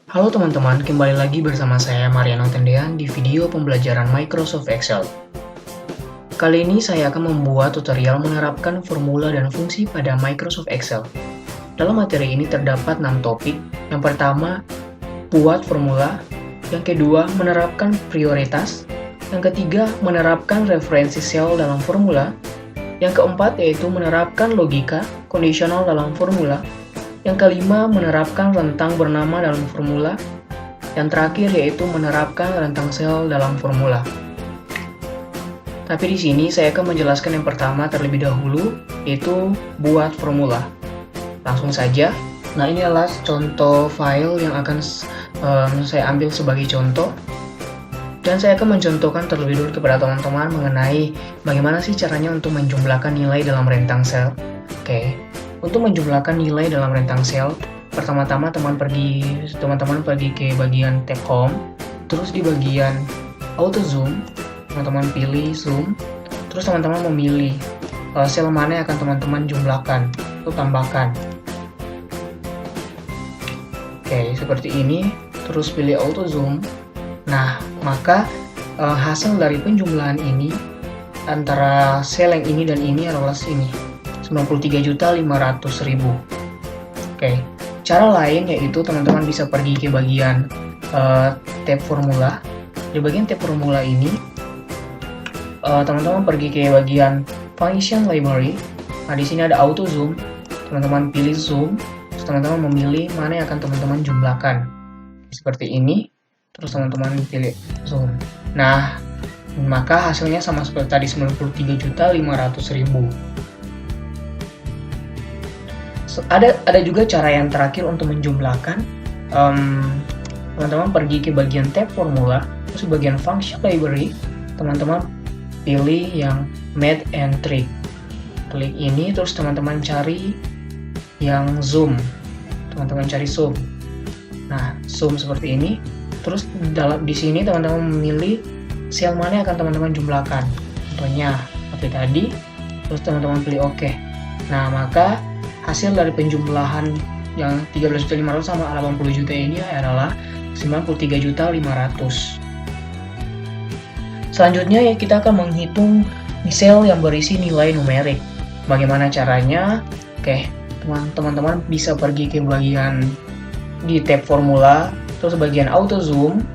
Halo teman-teman, kembali lagi bersama saya Mariano Tendean di video pembelajaran Microsoft Excel. Kali ini saya akan membuat tutorial menerapkan formula dan fungsi pada Microsoft Excel. Dalam materi ini terdapat 6 topik. Yang pertama, buat formula. Yang kedua, menerapkan prioritas. Yang ketiga, menerapkan referensi sel dalam formula. Yang keempat, yaitu menerapkan logika kondisional dalam formula. Yang kelima, menerapkan rentang bernama dalam formula. Yang terakhir yaitu menerapkan rentang sel dalam formula. Tapi di sini saya akan menjelaskan yang pertama terlebih dahulu, yaitu buat formula. Langsung saja. Nah, ini adalah contoh file yang akan saya ambil sebagai contoh. Dan saya akan mencontohkan terlebih dulu kepada teman-teman mengenai bagaimana sih caranya untuk menjumlahkan nilai dalam rentang sel. Oke. Untuk menjumlahkan nilai dalam rentang sel, pertama-tama teman-teman pergi ke bagian tab Home, terus di bagian Auto Zoom, teman-teman pilih Zoom, terus teman-teman memilih sel mana yang akan teman-teman jumlahkan atau tambahkan. Oke, seperti ini, terus pilih Auto Zoom. Nah, maka hasil dari penjumlahan ini antara sel yang ini dan ini adalah ini. 93.500.000. Oke, cara lain yaitu teman-teman bisa pergi ke bagian tab formula. Di bagian tab formula ini, teman-teman pergi ke bagian function library. Nah, di sini ada auto zoom. Teman-teman pilih zoom, terus teman-teman memilih mana yang akan teman-teman jumlahkan. Seperti ini, terus teman-teman pilih zoom. Nah, maka hasilnya sama seperti tadi, 93.500.000. Ada juga cara yang terakhir untuk menjumlahkan. Teman-teman pergi ke bagian tab formula, terus bagian function library, teman-teman pilih yang math and trick. Klik ini, terus teman-teman cari yang zoom. Teman-teman cari zoom. Nah, zoom seperti ini. Terus di sini teman-teman memilih sel mana yang akan teman-teman jumlahkan. Contohnya seperti tadi. Terus teman-teman pilih OK. Nah, maka hasil dari penjumlahan yang 13.500 sama 80 juta ini adalah 93.500. Selanjutnya ya, kita akan menghitung sel yang berisi nilai numerik. Bagaimana caranya? Oke, teman-teman bisa pergi ke bagian di tab formula, terus bagian auto zoom,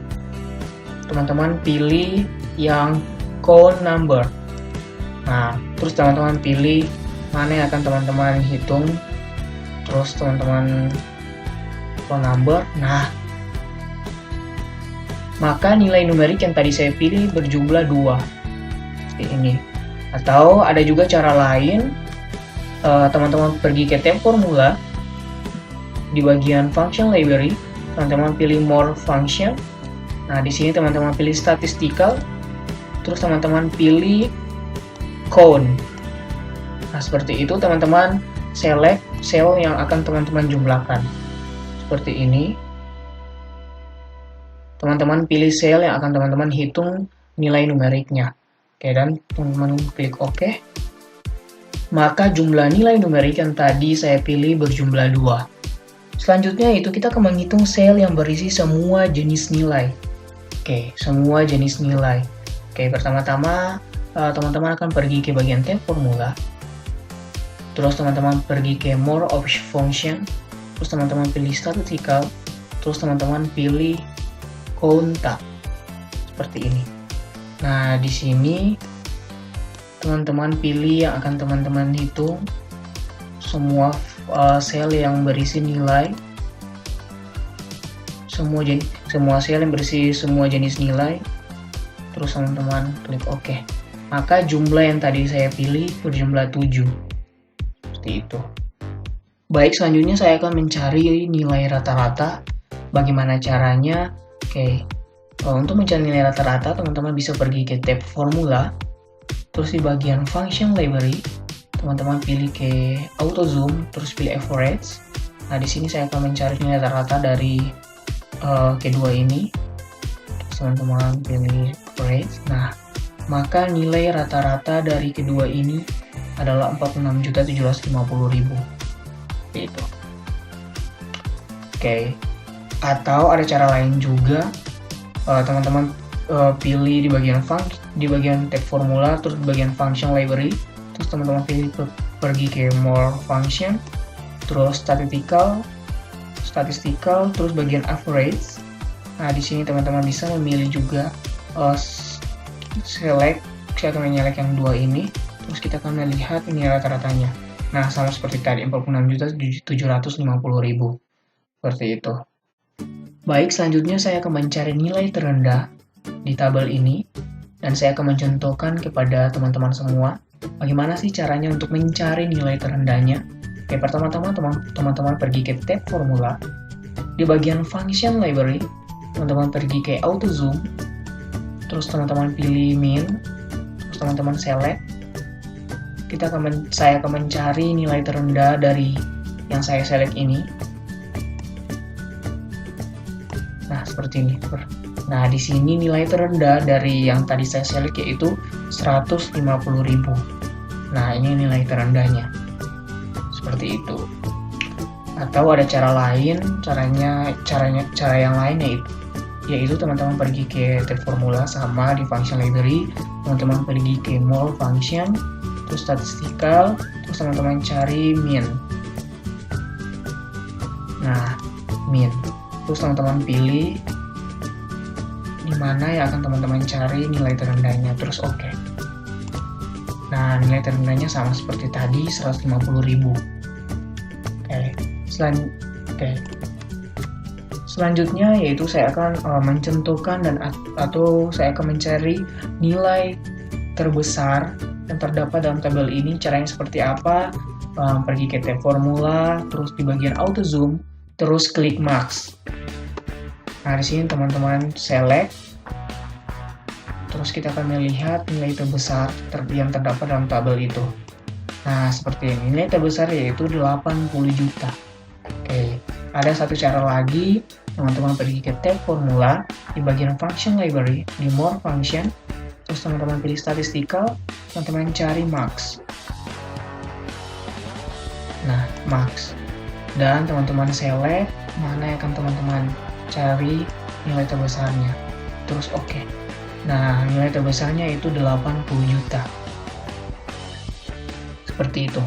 teman-teman pilih yang count number. Nah, terus teman-teman pilih mana yang akan teman-teman hitung, terus teman-teman count number. Nah, maka nilai numerik yang tadi saya pilih berjumlah 2 seperti ini. Atau ada juga cara lain, teman-teman pergi ke tab formula, di bagian function library, teman-teman pilih more function. Nah, di sini teman-teman pilih statistical, terus teman-teman pilih count. Nah, seperti itu teman-teman select sel yang akan teman-teman jumlahkan. Seperti ini. Teman-teman pilih sel yang akan teman-teman hitung nilai numeriknya. Oke, dan teman-teman klik OK. Maka jumlah nilai numerik yang tadi saya pilih berjumlah 2. Selanjutnya itu kita akan menghitung sel yang berisi semua jenis nilai. Oke, semua jenis nilai. Oke, pertama-tama teman-teman akan pergi ke bagian tab formula. Terus teman-teman pergi ke more option function, terus teman-teman pilih statistical, terus teman-teman pilih count tab. Seperti ini. Nah, di sini teman-teman pilih yang akan teman-teman hitung semua sel yang berisi nilai, semua sel yang berisi semua jenis nilai. Terus teman-teman klik OK. Maka jumlah yang tadi saya pilih berjumlah 7. Itu. Baik, selanjutnya saya akan mencari nilai rata-rata. Bagaimana caranya? Oke, untuk mencari nilai rata-rata, teman-teman bisa pergi ke tab formula, terus di bagian function library, teman-teman pilih ke auto zoom, terus pilih average. Nah, di sini saya akan mencari nilai rata-rata dari kedua ini. Teman-teman pilih average. Nah, maka nilai rata-rata dari kedua ini adalah 46.750.000. Itu. Oke. Atau ada cara lain juga, teman-teman pilih di bagian tab formula, terus di bagian function library, terus teman-teman pilih pergi ke more function, terus statistical, terus bagian average. Nah, di sini teman-teman bisa memilih juga saya akan menyelek yang dua ini, terus kita akan melihat ini rata-ratanya. Nah, sama seperti tadi, 46.750.000. Seperti itu. Baik, selanjutnya saya akan mencari nilai terendah di tabel ini, dan saya akan mencontohkan kepada teman-teman semua bagaimana sih caranya untuk mencari nilai terendahnya. Oke, pertama-tama teman-teman pergi ke tab formula. Di bagian function library, teman-teman pergi ke auto zoom, terus teman-teman pilih min, terus teman-teman select. Saya akan mencari nilai terendah dari yang saya select ini. Nah, seperti ini. Nah, di sini nilai terendah dari yang tadi saya select yaitu 150.000. Nah, ini nilai terendahnya. Seperti itu. Atau ada cara lain, cara yang lain yaitu teman-teman pergi ke tab formula, sama di function library, teman-teman pergi ke more function, terus statistical, terus teman-teman cari min. Nah, min. Terus teman-teman pilih di mana yang akan teman-teman cari nilai terendahnya, terus oke. Nah, nilai terendahnya sama seperti tadi, 150.000. Oke. Selanjutnya yaitu saya akan mencontohkan atau saya akan mencari nilai terbesar yang terdapat dalam tabel ini. Caranya seperti apa? Pergi ke tab formula, terus di bagian auto zoom, terus klik max. Nah, di sini teman-teman select, terus kita akan melihat nilai terbesar yang terdapat dalam tabel itu. Nah, seperti ini. Nilai terbesar yaitu 80 juta. Oke, ada satu cara lagi. Teman-teman pergi ke tab formula, di bagian function library, di more function, terus teman-teman pilih statistical, teman-teman cari max. Nah, max. Dan teman-teman select mana yang akan teman-teman cari nilai terbesarnya. Terus oke. Nah, nilai terbesarnya itu 80 juta. Seperti itu.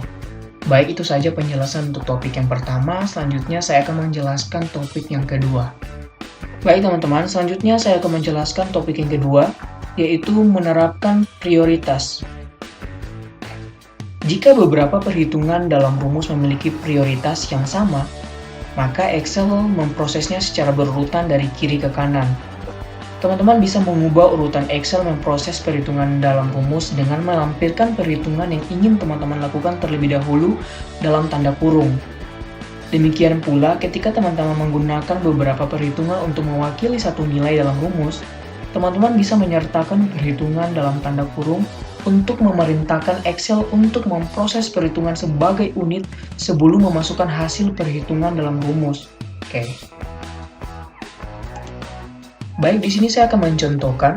Baik, itu saja penjelasan untuk topik yang pertama. Selanjutnya saya akan menjelaskan topik yang kedua. Baik teman-teman, selanjutnya saya akan menjelaskan topik yang kedua, yaitu menerapkan prioritas. Jika beberapa perhitungan dalam rumus memiliki prioritas yang sama, maka Excel memprosesnya secara berurutan dari kiri ke kanan. Teman-teman bisa mengubah urutan Excel memproses perhitungan dalam rumus dengan melampirkan perhitungan yang ingin teman-teman lakukan terlebih dahulu dalam tanda kurung. Demikian pula ketika teman-teman menggunakan beberapa perhitungan untuk mewakili satu nilai dalam rumus, teman-teman bisa menyertakan perhitungan dalam tanda kurung untuk memerintahkan Excel untuk memproses perhitungan sebagai unit sebelum memasukkan hasil perhitungan dalam rumus. Oke. Baik, di sini saya akan mencontohkan.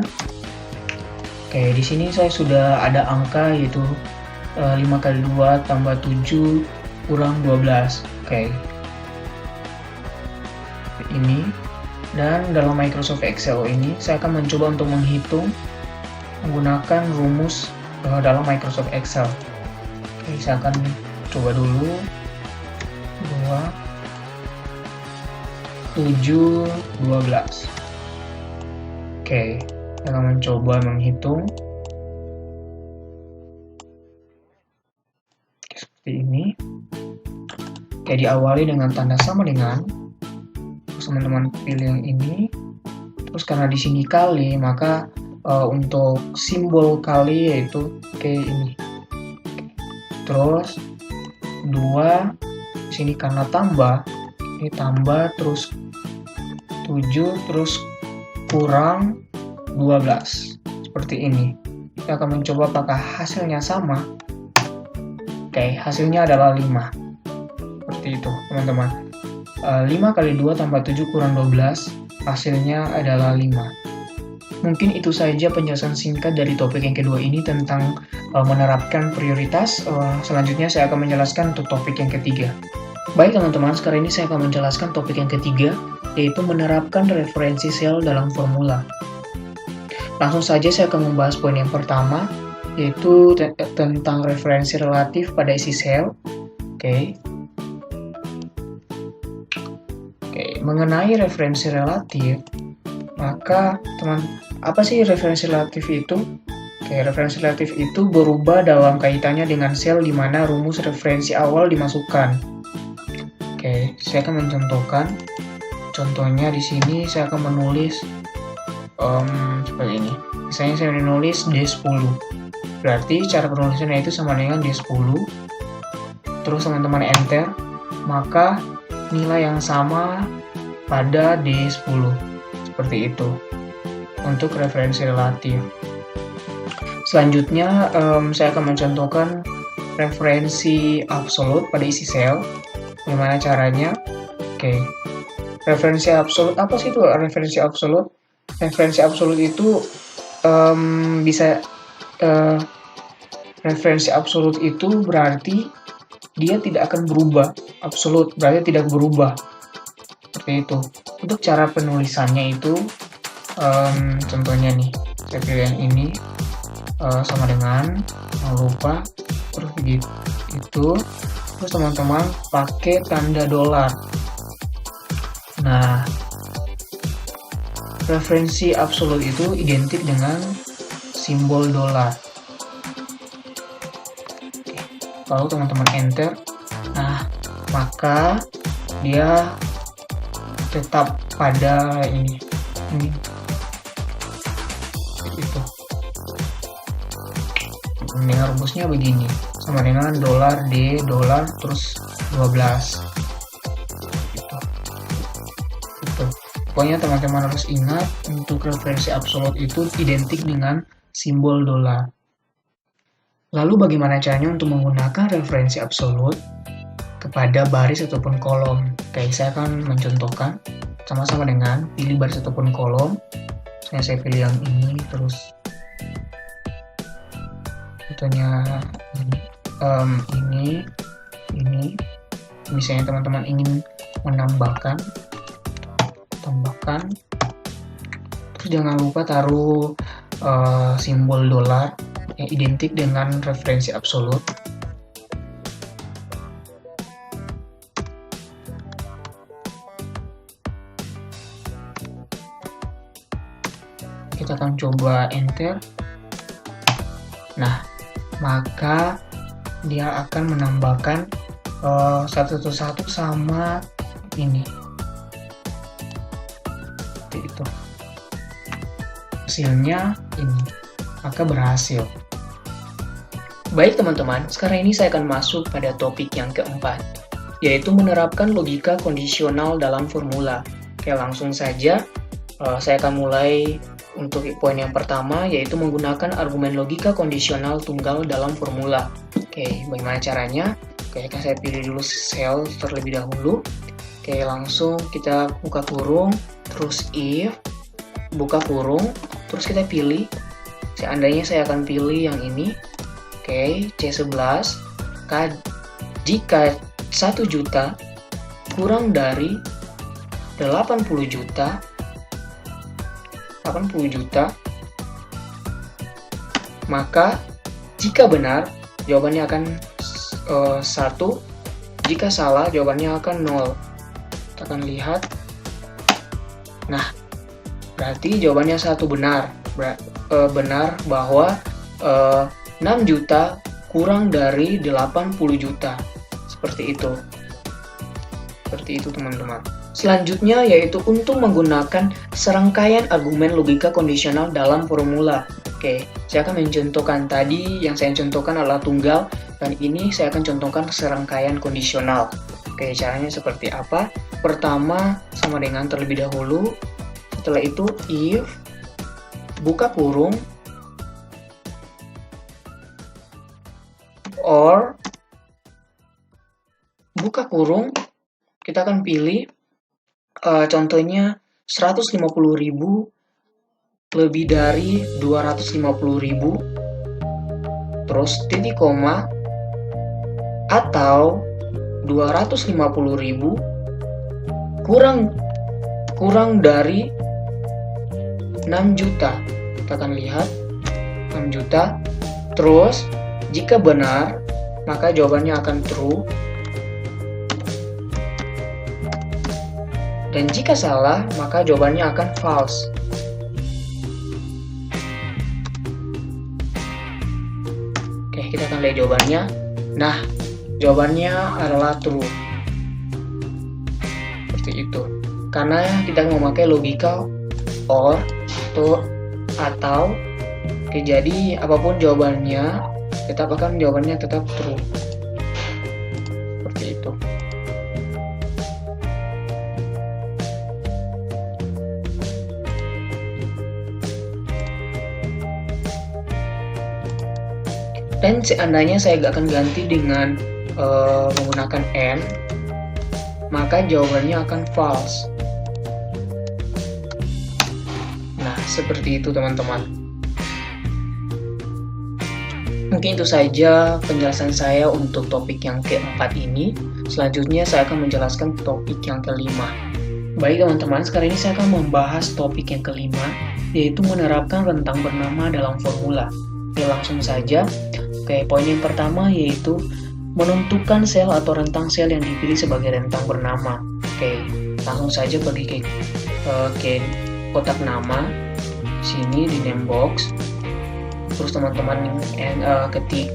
Oke, di sini saya sudah ada angka yaitu 5 kali 2 tambah 7 kurang 12. Oke. Ini. Dan dalam Microsoft Excel ini, saya akan mencoba untuk menghitung menggunakan rumus dalam Microsoft Excel. Oke, saya akan coba dulu. 2, 7, 12. Oke, saya akan mencoba menghitung. Seperti ini. Oke, diawali dengan tanda sama dengan. Terus teman-teman pilih yang ini. Terus karena di sini kali, maka untuk simbol kali yaitu ini. Terus 2, di sini karena tambah, ini tambah terus 7 terus kurang 12. Seperti ini. Kita akan mencoba apakah hasilnya sama. Oke, hasilnya adalah 5. Seperti itu, teman-teman. 5 kali 2 tambah 7 kurang 12, hasilnya adalah 5. Mungkin itu saja penjelasan singkat dari topik yang kedua ini tentang menerapkan prioritas. Selanjutnya saya akan menjelaskan untuk topik yang ketiga. Baik teman-teman, sekarang ini saya akan menjelaskan topik yang ketiga, yaitu menerapkan referensi sel dalam formula. Langsung saja saya akan membahas poin yang pertama, yaitu tentang referensi relatif pada isi sel. Oke, mengenai referensi relatif, maka apa sih referensi relatif itu? Referensi relatif itu berubah dalam kaitannya dengan sel di mana rumus referensi awal dimasukkan. Saya akan mencontohkan. Contohnya di sini saya akan menulis seperti ini. Misalnya saya menulis D10. Berarti cara penulisannya itu sama dengan D10. Terus teman-teman enter, maka nilai yang sama pada D10. Seperti itu. Untuk referensi relatif. Selanjutnya, saya akan mencontohkan referensi absolut pada isi sel. Bagaimana caranya? Referensi absolut, apa sih itu referensi absolut? Referensi absolut itu referensi absolut itu berarti dia tidak akan berubah. Absolut berarti tidak berubah. Seperti itu. Untuk cara penulisannya itu, contohnya nih, saya pilih yang ini. Sama dengan, jangan lupa, terus begitu, terus teman-teman pakai tanda dolar. Nah, referensi absolut itu identik dengan simbol dolar. Lalu teman-teman enter, nah maka dia tetap pada ini. Itu. Dengan rumusnya begini, sama dengan dolar D dolar terus 12 gitu. Pokoknya teman-teman harus ingat, untuk referensi absolut itu identik dengan simbol dolar. Lalu bagaimana caranya untuk menggunakan referensi absolut kepada baris ataupun kolom? Saya akan mencontohkan sama-sama dengan pilih baris ataupun kolom. Saya pilih yang ini, terus contohnya ini. Misalnya teman-teman ingin menambahkan, terus jangan lupa taruh simbol dolar yang identik dengan referensi absolut. Kita akan coba enter. Nah, maka dia akan menambahkan satu-satu sama ini. Seperti itu. Hasilnya ini. Maka berhasil. Baik teman-teman, sekarang ini saya akan masuk pada topik yang keempat, yaitu menerapkan logika kondisional dalam formula. Langsung saja, saya akan mulai. Untuk poin yang pertama, yaitu menggunakan argumen logika kondisional tunggal dalam formula. Bagaimana caranya? Akan saya pilih dulu sel terlebih dahulu. Langsung kita buka kurung, terus if, buka kurung, terus kita pilih. Seandainya saya akan pilih yang ini. C11, jika 1 juta kurang dari 80 juta, maka jika benar jawabannya akan 1, jika salah jawabannya akan 0. Kita akan lihat. Nah, berarti jawabannya 1 benar. Benar bahwa 6 juta kurang dari 80 juta. Seperti itu teman-teman. Selanjutnya yaitu untuk menggunakan serangkaian argumen logika kondisional dalam formula. Saya akan mencontohkan tadi, yang saya contohkan adalah tunggal, dan ini saya akan contohkan serangkaian kondisional. Caranya seperti apa? Pertama, sama dengan terlebih dahulu. Setelah itu, if, buka kurung, or, buka kurung, kita akan pilih contohnya 150.000 lebih dari 250.000, terus titik koma, atau 250.000 kurang kurang dari 6 juta. Kita akan lihat 6 juta. Terus jika benar, maka jawabannya akan true. Dan jika salah, maka jawabannya akan false. Oke, kita akan lihat jawabannya. Nah, jawabannya adalah true. Seperti itu. Karena kita memakai logika or, atau. Oke, jadi apapun jawabannya, jawabannya tetap true. Seperti itu. Dan seandainya saya akan ganti dengan menggunakan and, maka jawabannya akan false. Nah, seperti itu teman-teman. Mungkin itu saja penjelasan saya untuk topik yang keempat ini. Selanjutnya saya akan menjelaskan topik yang kelima. Baik teman-teman, sekarang ini saya akan membahas topik yang kelima, yaitu menerapkan rentang bernama dalam formula. Oke, langsung saja. Oke, poin yang pertama yaitu menentukan sel atau rentang sel yang dipilih sebagai rentang bernama. Oke, langsung saja pergi ke kotak nama, sini di name box. Terus teman-teman ketik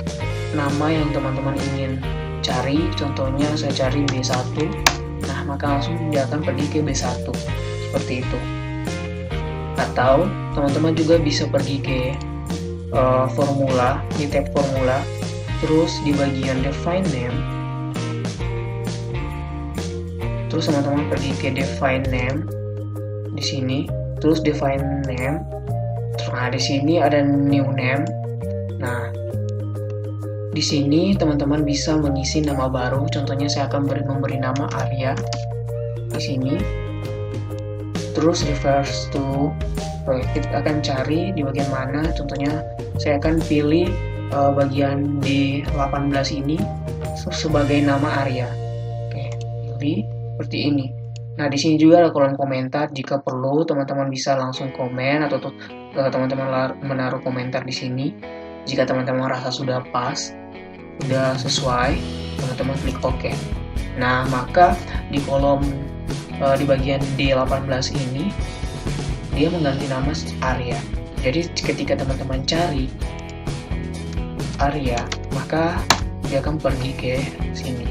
nama yang teman-teman ingin cari. Contohnya saya cari B1. Nah, maka langsung dia akan pergi ke B1. Seperti itu. Atau teman-teman juga bisa pergi ke formula, di tab formula, terus di bagian define name, terus teman-teman pergi ke define name di sini, terus define name. Nah, di sini ada new name. Nah, di sini teman-teman bisa mengisi nama baru. Contohnya saya akan memberi nama Arya di sini. Terus reverse to, kita akan cari di bagian mana. Contohnya saya akan pilih bagian D18 ini sebagai nama Arya. Oke, pilih seperti ini. Nah, di sini juga ada kolom komentar. Jika perlu, teman-teman bisa langsung komen atau teman-teman menaruh komentar di sini. Jika teman-teman merasa sudah pas, sudah sesuai, teman-teman klik OK. Nah, maka di kolom di bagian D18 ini dia mengganti nama Arya. Jadi ketika teman-teman cari Arya, maka dia akan pergi ke sini,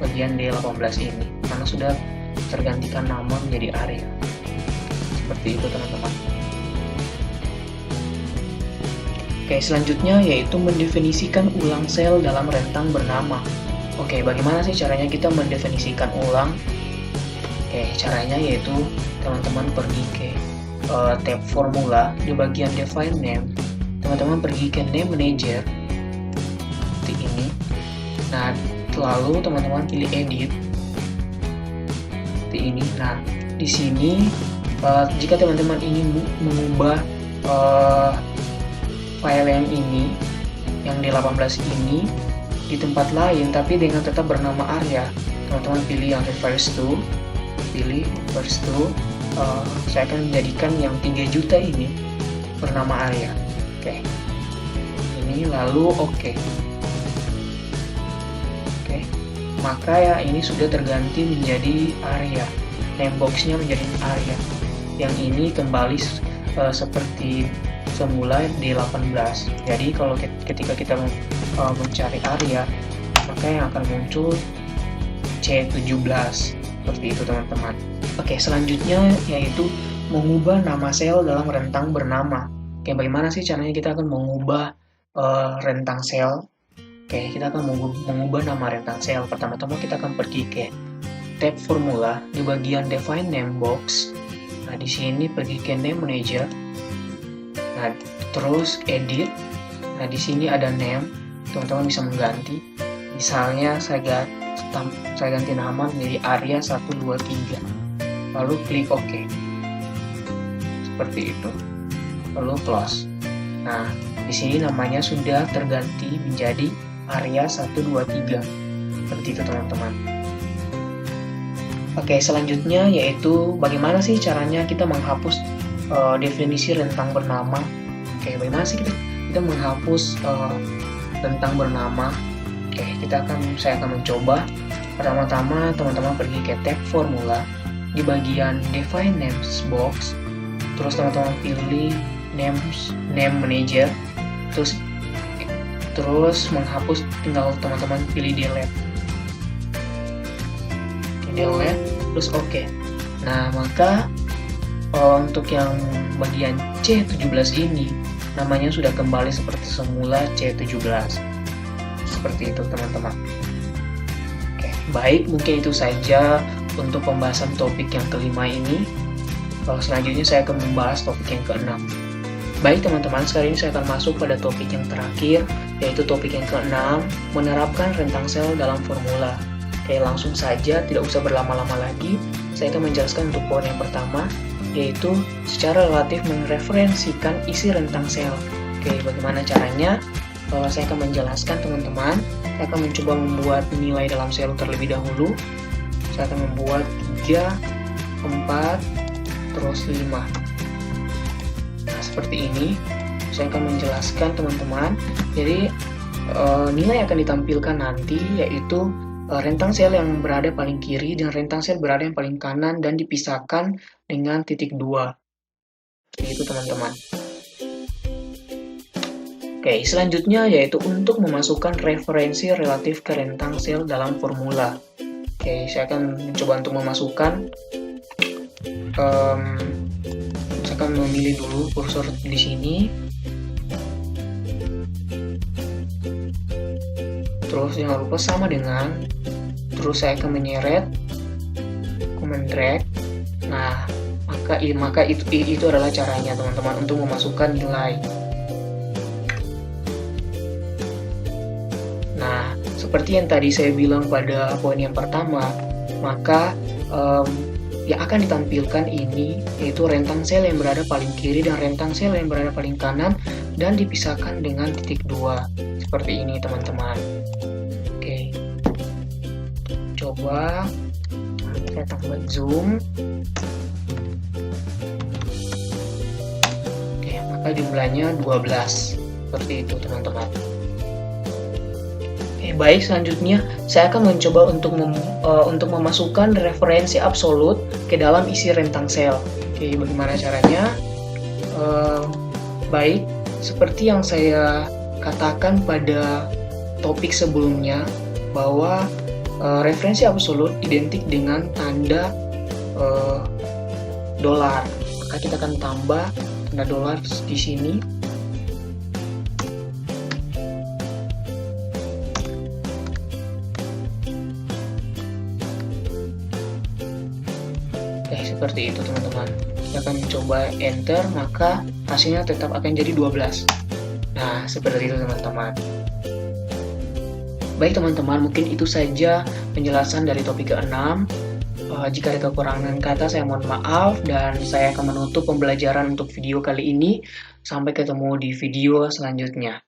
bagian D18 ini, karena sudah tergantikan nama menjadi Arya. Seperti itu teman-teman. Oke, selanjutnya yaitu mendefinisikan ulang sel dalam rentang bernama. Oke, bagaimana sih caranya kita mendefinisikan ulang? Oke, caranya yaitu teman-teman pergi ke tab formula di bagian define name. Teman-teman pergi ke name manager seperti ini. Nah, lalu teman-teman pilih edit seperti ini. Nah, di sini jika teman-teman ingin mengubah file yang ini, yang D18 ini di tempat lain tapi dengan tetap bernama Arya, teman-teman pilih yang reverse to, saya akan menjadikan yang 3 juta ini bernama Arya. Oke, ini lalu oke, maka ya ini sudah terganti menjadi Arya, name boxnya menjadi Arya. Yang ini kembali seperti semula D18. Jadi kalau ketika kita mencari Arya, maka yang akan muncul C17. Seperti itu teman-teman. Oke, selanjutnya yaitu mengubah nama sel dalam rentang bernama. Oke, bagaimana sih caranya kita akan mengubah rentang sel? Oke, kita akan mengubah nama rentang sel. Pertama-tama kita akan pergi ke tab formula di bagian define name box. Nah, di sini pergi ke name manager. Nah, terus edit. Nah, di sini ada name. Teman-teman bisa mengganti. Misalnya saya ganti nama menjadi Arya 123. Lalu klik OK. Seperti itu. Lalu close. Nah, di sini namanya sudah terganti menjadi Arya 123. Seperti itu teman-teman. Oke, selanjutnya yaitu bagaimana sih caranya kita menghapus definisi rentang bernama. Oke, bagaimana sih kita menghapus rentang bernama. Oke, saya akan mencoba. Pertama-tama teman-teman pergi ke tab formula di bagian define names box, terus teman-teman pilih name manager, terus menghapus tinggal teman-teman pilih delete, terus oke. Nah, maka untuk yang bagian C17 ini namanya sudah kembali seperti semula C17. Seperti itu teman-teman. Oke, baik, mungkin itu saja untuk pembahasan topik yang kelima ini. Selanjutnya saya akan membahas topik yang keenam. Baik teman-teman, sekarang ini saya akan masuk pada topik yang terakhir, yaitu topik yang keenam, menerapkan rentang sel dalam formula. Oke, langsung saja, tidak usah berlama-lama lagi. Saya akan menjelaskan untuk poin yang pertama, yaitu secara relatif mereferensikan isi rentang sel. Oke, bagaimana caranya? Saya akan menjelaskan teman-teman. Saya akan mencoba membuat nilai dalam sel terlebih dahulu. Saya akan membuat 3, 4, terus 5. Nah, seperti ini. Saya akan menjelaskan teman-teman. Jadi, nilai yang akan ditampilkan nanti yaitu rentang sel yang berada paling kiri dan rentang sel berada yang paling kanan dan dipisahkan dengan titik 2. Itu teman-teman. Oke, selanjutnya yaitu untuk memasukkan referensi relatif ke rentang sel dalam formula. Oke, saya akan mencoba untuk memasukkan. Saya akan memilih dulu kursor di sini. Terus jangan lupa sama dengan, terus saya akan menyeret, command drag. Nah, maka itu adalah caranya teman-teman untuk memasukkan nilai. Nah, seperti yang tadi saya bilang pada poin yang pertama, maka yang akan ditampilkan ini yaitu rentang sel yang berada paling kiri dan rentang sel yang berada paling kanan dan dipisahkan dengan titik 2. Seperti ini teman-teman. Oke, coba saya tambah zoom. Oke, maka jumlahnya 12. Seperti itu teman-teman. Oke, baik, selanjutnya saya akan mencoba untuk memasukkan referensi absolut ke dalam isi rentang sel. Oke, bagaimana caranya? Baik, seperti yang saya katakan pada topik sebelumnya, bahwa referensi absolut identik dengan tanda dolar. Maka kita akan tambah tanda dolar di sini. Seperti itu teman-teman. Kita akan coba enter, maka hasilnya tetap akan jadi 12. Nah, seperti itu teman-teman. Baik teman-teman, mungkin itu saja penjelasan dari topik ke-6. Jika ada kekurangan kata, saya mohon maaf, dan saya akan menutup pembelajaran untuk video kali ini. Sampai ketemu di video selanjutnya.